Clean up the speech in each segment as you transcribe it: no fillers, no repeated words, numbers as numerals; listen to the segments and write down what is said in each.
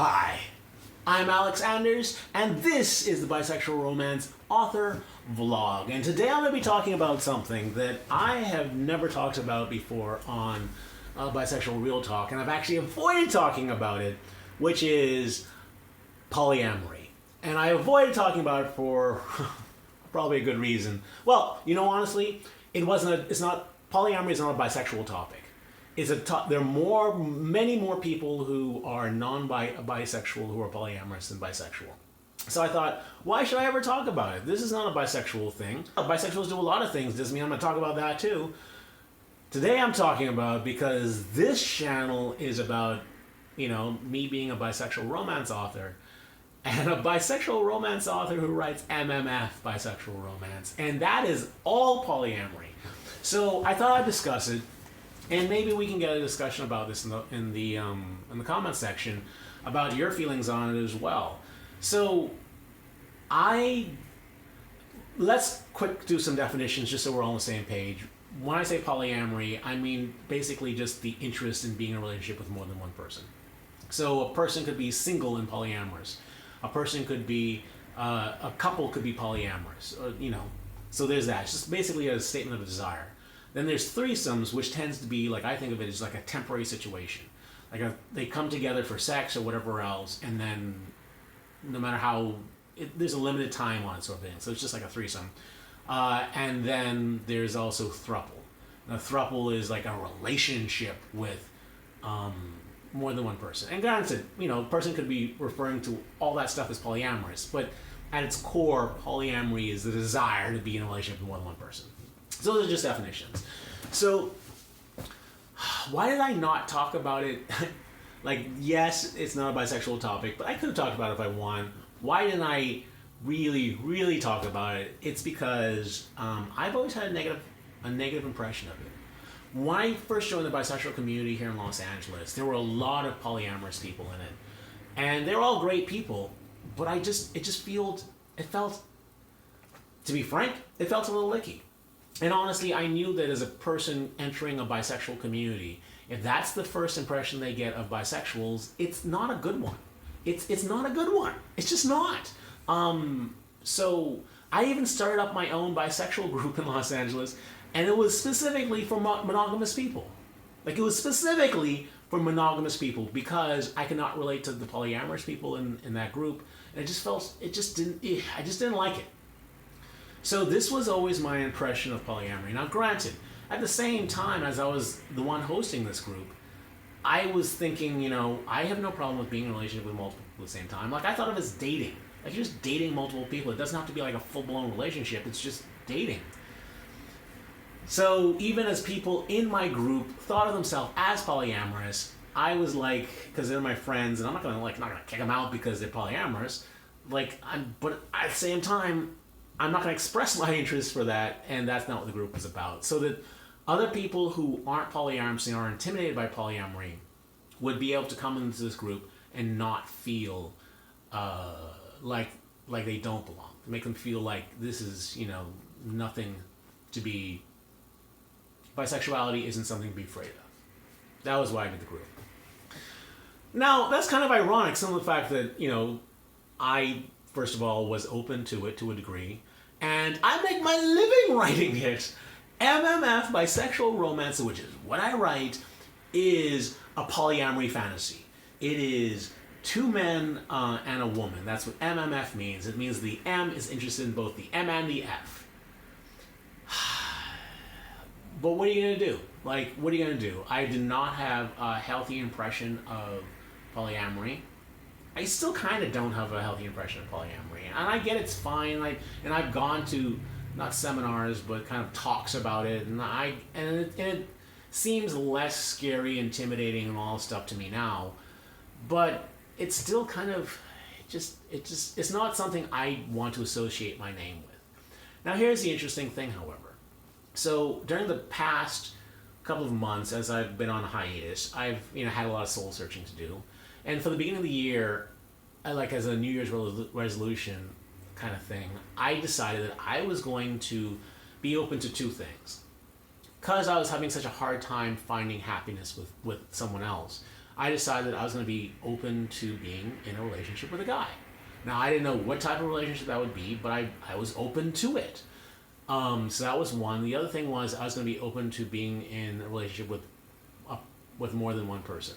Hi, I'm Alex Anders, and this is the Bisexual Romance Author Vlog. And today I'm going to be talking about something that I have never talked about before on Bisexual Real Talk, and I've actually avoided talking about it, which is polyamory. And I avoided talking about it for probably a good reason. Well, you know, honestly, polyamory is not a bisexual topic. There are many more people who are non-bisexual who are polyamorous than bisexual. So I thought, why should I ever talk about it? This is not a bisexual thing. Bisexuals do a lot of things. Doesn't mean I'm going to talk about that too. Today I'm talking about, because this channel is about, me being a bisexual romance author, and a bisexual romance author who writes MMF Bisexual Romance, and that is all polyamory. So I thought I'd discuss it. And maybe we can get a discussion about this in the comment section about your feelings on it as well. So let's quick do some definitions just so we're all on the same page. When I say polyamory, I mean basically just the interest in being in a relationship with more than one person. So a person could be single and polyamorous. A person could be, a couple could be polyamorous, So there's that. It's just basically a statement of desire. Then there's threesomes, which tends to be, like, I think of it as like a temporary situation. They come together for sex or whatever else, and then no matter how, there's a limited time on it, sort of thing. So it's just like a threesome. And then there's also throuple. Now, throuple is like a relationship with more than one person. And granted, a person could be referring to all that stuff as polyamorous, but at its core, polyamory is the desire to be in a relationship with more than one person. So those are just definitions. So why did I not talk about it? Yes, it's not a bisexual topic, but I could have talked about it if I wanted. Why didn't I really talk about it? It's because I've always had a negative impression of it. When I first joined the bisexual community here in Los Angeles, there were a lot of polyamorous people in it. And they're all great people, but it felt, to be frank, it felt a little icky. And honestly, I knew that as a person entering a bisexual community, if that's the first impression they get of bisexuals, it's not a good one. It's not a good one. It's just not. So I even started up my own bisexual group in Los Angeles, and it was specifically for monogamous people. It was specifically for monogamous people because I could not relate to the polyamorous people in that group, and I just didn't like it. So this was always my impression of polyamory. Now granted, at the same time as I was the one hosting this group, I was thinking, I have no problem with being in a relationship with multiple people at the same time. I thought of it as dating. You're just dating multiple people. It doesn't have to be like a full-blown relationship. It's just dating. So even as people in my group thought of themselves as polyamorous, I was like, because they're my friends, and I'm not gonna kick them out because they're polyamorous. But at the same time, I'm not going to express my interest for that, and that's not what the group was about. So that other people who aren't polyamorous and are intimidated by polyamory would be able to come into this group and not feel like they don't belong. Make them feel like this is, nothing to be... Bisexuality isn't something to be afraid of. That was why I did the group. Now, that's kind of ironic, some of the fact that, I, first of all, was open to it to a degree, and I make my living writing it. MMF Bisexual Romance, which is what I write, is a polyamory fantasy. It is two men and a woman. That's what MMF means. It means the M is interested in both the M and the F. But what are you going to do? What are you going to do? I did not have a healthy impression of polyamory. I still kind of don't have a healthy impression of polyamory. And I get it's fine. And I've gone to, not seminars, but kind of talks about it. And it seems less scary, intimidating, and all stuff to me now. But it's still kind of, it's not something I want to associate my name with. Now here's the interesting thing, however. So during the past couple of months, as I've been on hiatus, I've had a lot of soul searching to do. And for the beginning of the year, as a New Year's resolution kind of thing, I decided that I was going to be open to two things. Because I was having such a hard time finding happiness with someone else, I decided I was going to be open to being in a relationship with a guy. Now, I didn't know what type of relationship that would be, but I was open to it. So that was one. The other thing was I was going to be open to being in a relationship with more than one person.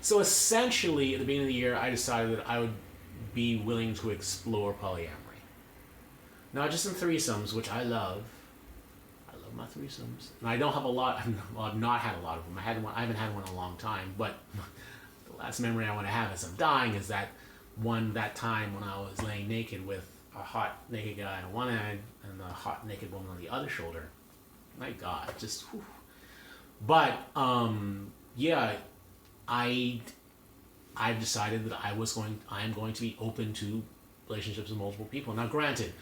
So essentially, at the beginning of the year, I decided that I would be willing to explore polyamory. Not just in threesomes, which I love. I love my threesomes. And I don't have a lot. Well, I've not had a lot of them. I haven't had one in a long time. But the last memory I want to have as I'm dying is that time when I was laying naked with a hot naked guy on one end and a hot naked woman on the other shoulder. My God, just. Whew. But yeah, I've decided that I am going to be open to relationships with multiple people. Now, granted,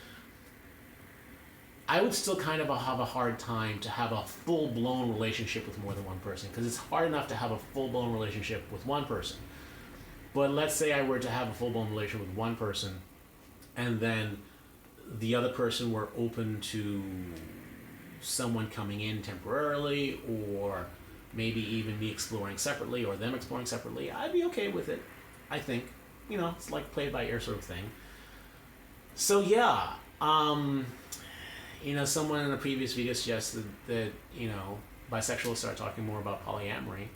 I would still kind of have a hard time to have a full-blown relationship with more than one person, because it's hard enough to have a full-blown relationship with one person. But let's say I were to have a full-blown relationship with one person, and then the other person were open to someone coming in temporarily, or maybe even me exploring separately or them exploring separately, I'd be okay with it, I think. You know, it's like play by ear sort of thing. So yeah, you know, someone in a previous video suggested that, you know, bisexuals start talking more about polyamory.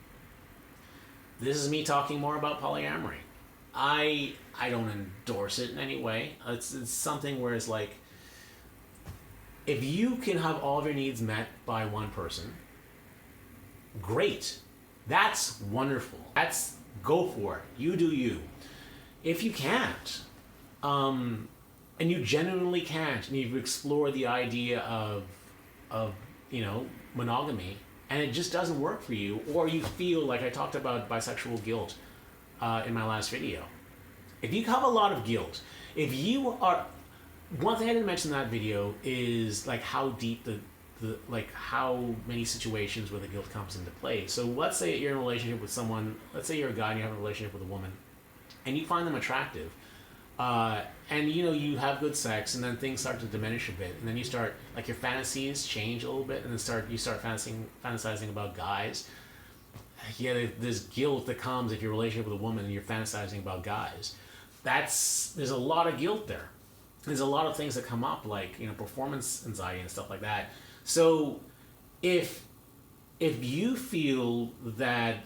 This is me talking more about polyamory. I don't endorse it in any way. It's something where it's like, if you can have all of your needs met by one person, great. That's wonderful. Go for it. You do you. If you can't, and you genuinely can't, and you've explored the idea of you know, monogamy, and it just doesn't work for you, or you feel like I talked about bisexual guilt in my last video. If you have a lot of guilt, if you are, one thing I didn't mention in that video is like how deep like how many situations where the guilt comes into play. So let's say you're in a relationship with someone, let's say you're a guy and you have a relationship with a woman, and you find them attractive, and you know, you have good sex, and then things start to diminish a bit, and then you start, like, your fantasies change a little bit, and then you start fantasizing about guys. Yeah, there's guilt that comes if you're in a relationship with a woman and you're fantasizing about guys. There's a lot of guilt there. There's a lot of things that come up, like, you know, performance anxiety and stuff like that. So if you feel that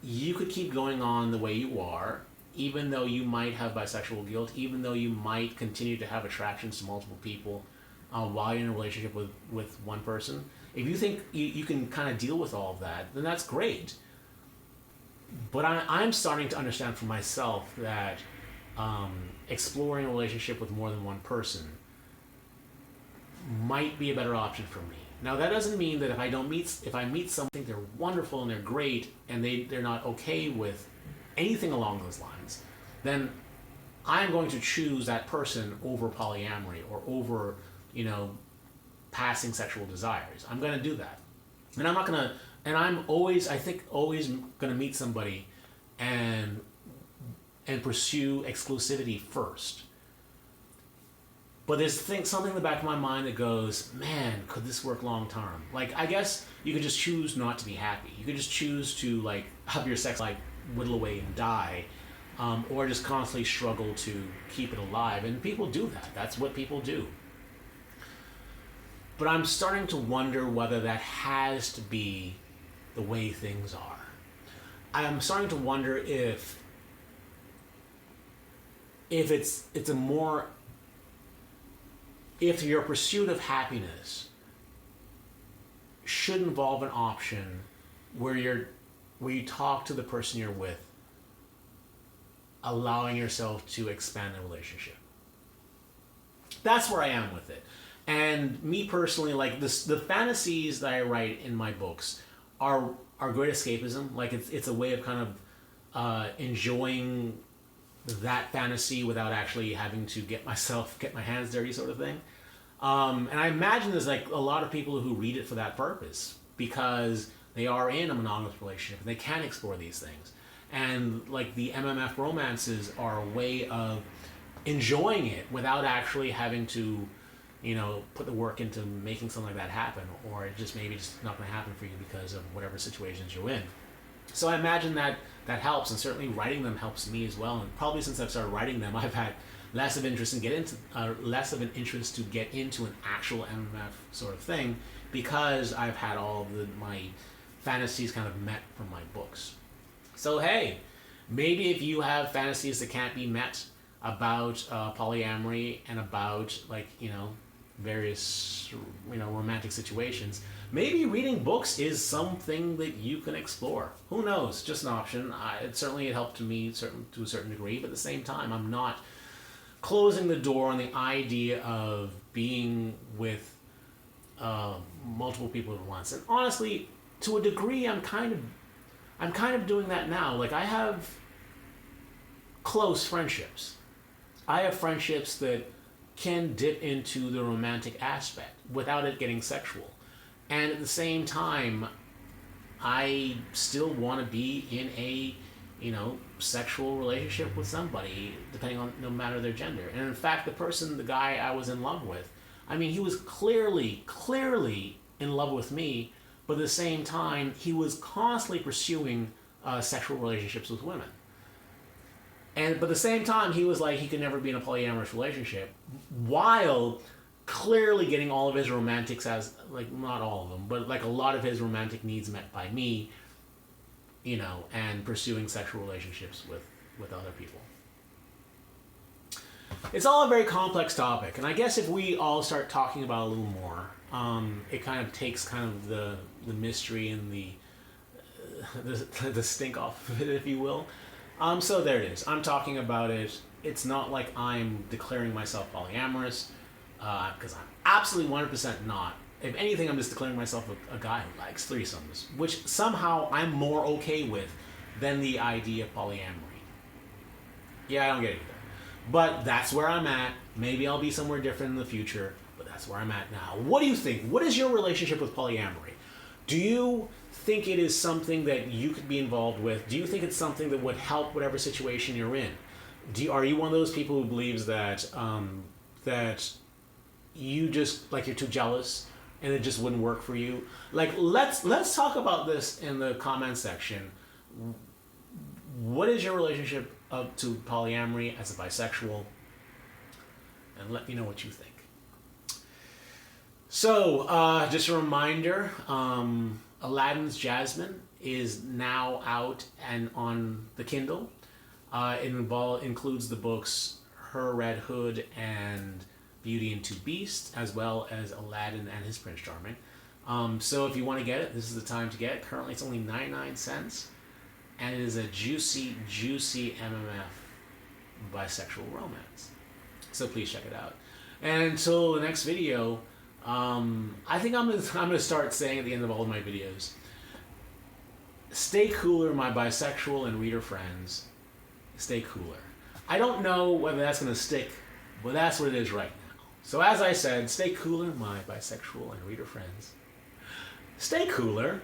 you could keep going on the way you are, even though you might have bisexual guilt, even though you might continue to have attractions to multiple people while you're in a relationship with one person, if you think you can kind of deal with all of that, then that's great. But I'm starting to understand for myself that exploring a relationship with more than one person might be a better option for me. Now, that doesn't mean that if I meet something, they're wonderful and they're great, and they're not okay with anything along those lines, then I'm going to choose that person over polyamory or over, you know, passing sexual desires. I'm going to do that. And I'm always going to meet somebody and pursue exclusivity first. But there's something in the back of my mind that goes, man, could this work long term? Like, I guess you could just choose not to be happy. You could just choose to, like, have your sex life whittle away and die, or just constantly struggle to keep it alive. And people do that. That's what people do. But I'm starting to wonder whether that has to be the way things are. I'm starting to wonder if it's a more, if your pursuit of happiness should involve an option where you talk to the person you're with, allowing yourself to expand the relationship. That's where I am with it. And me personally, like, the fantasies that I write in my books are great escapism. Like, it's a way of kind of enjoying that fantasy without actually having to get my hands dirty, sort of thing. And I imagine there's, like, a lot of people who read it for that purpose, because they are in a monogamous relationship and they can explore these things. And, like, the MMF romances are a way of enjoying it without actually having to, put the work into making something like that happen, or it just maybe just not going to happen for you because of whatever situations you're in. So I imagine that helps, and certainly writing them helps me as well. And probably since I've started writing them, I've had less of an interest to get into an actual MMF sort of thing, because I've had all of my fantasies kind of met from my books. So hey, maybe if you have fantasies that can't be met about polyamory and about various romantic situations, maybe reading books is something that you can explore. Who knows? Just an option. It helped to me to a certain degree, but at the same time, I'm not closing the door on the idea of being with multiple people at once. And honestly, to a degree, I'm kind of doing that now. Like, I have close friendships. I have friendships that can dip into the romantic aspect without it getting sexual. And at the same time, I still want to be in a, sexual relationship with somebody, depending on, no matter their gender. And in fact, the guy I was in love with, he was clearly in love with me, but at the same time, he was constantly pursuing sexual relationships with women. But at the same time, he was like, he could never be in a polyamorous relationship, while clearly getting all of his romantics, not all of them, but like a lot of his romantic needs met by me, and pursuing sexual relationships with other people. It's all a very complex topic, and I guess if we all start talking about it a little more, it kind of takes the mystery and the stink off of it, if you will. So there it is. I'm talking about it. It's not like I'm declaring myself polyamorous, because I'm absolutely 100% not. If anything, I'm just declaring myself a guy who likes threesomes, which somehow I'm more okay with than the idea of polyamory. Yeah, I don't get it either. But that's where I'm at. Maybe I'll be somewhere different in the future, but that's where I'm at now. What do you think? What is your relationship with polyamory? Do you think it is something that you could be involved with? Do you think it's something that would help whatever situation you're in? Are you one of those people who believes that that you just, like, you're too jealous and it just wouldn't work for you? Like, let's talk about this in the comment section. What is your relationship to polyamory as a bisexual? And let me know what you think. So, just a reminder, Aladdin's Jasmine is now out and on the Kindle. It includes the books Her Red Hood and Beauty and Two Beasts, as well as Aladdin and His Prince Charming. So if you want to get it, this is the time to get it. Currently it's only 99 cents, and it is a juicy, juicy MMF bisexual romance. So please check it out. And until the next video, I think I'm gonna start saying at the end of all of my videos, stay cooler, my bisexual and reader friends. Stay cooler. I don't know whether that's gonna stick, but that's what it is right now. So as I said, stay cooler, my bisexual and reader friends. Stay cooler.